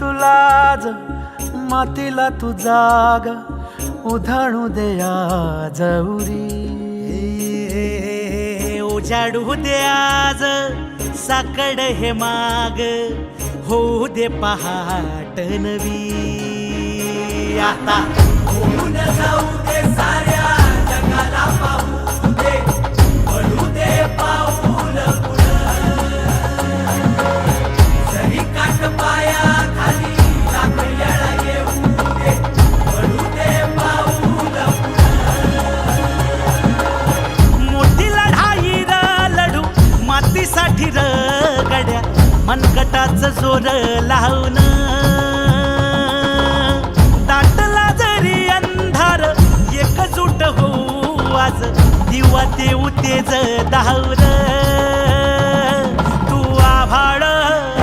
तुला आज मातीला तू जाग उधाणू दे आज उरी उजाडू दे आज साकड हे माग होऊ दे पहाट नवी आता होऊन जाऊ दे साऱ्या जगाला पाहू दे पडू दे पाऊल जरी काट पाया खाली टाकल्याला येऊ दे पडू दे पाऊल मोठी लढाई र लढू मातीसाठी र गड्या मनगटाचं जोर लावून दाटला जरी अंधार एकजूट होऊ आज दिवा देऊ तेज धावल तू आभाळ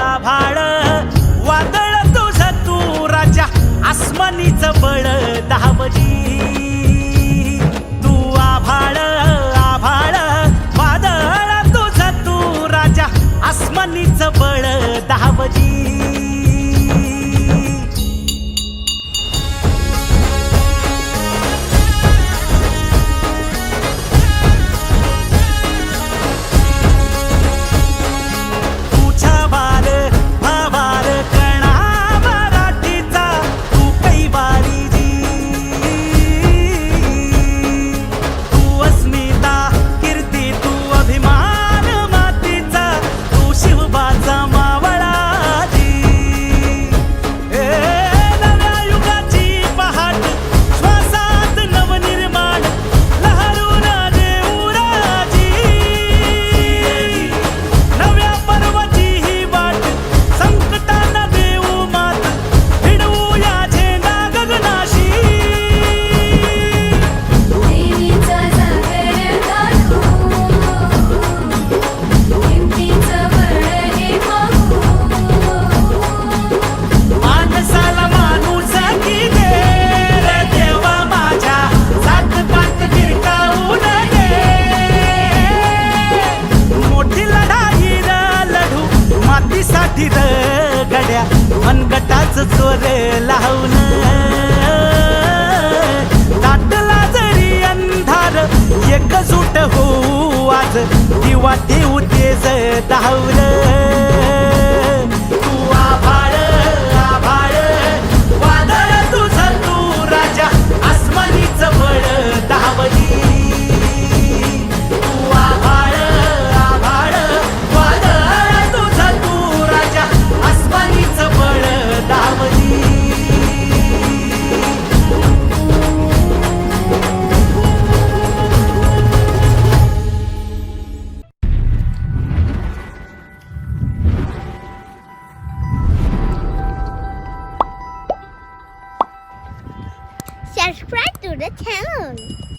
आभाळ वादळ तुझं तू राजा आसमानीचं बळ दावली तू आभाळ आभाळ वादळ तुझं तू राजा आसमानीचं बळ दावली गड्या मनगटाच चोर लावून दाटला जरी अंधार एकजूट होऊ आज दिवा देऊ तेज धावल तू आभाळ आभाळ वादळ तुझं तू राजा आसमानीचं बळ धावली तू आभाळ आभाळ वादळ तुझं तू राजा आसमानीचं बळ दावली Subscribe to the channel.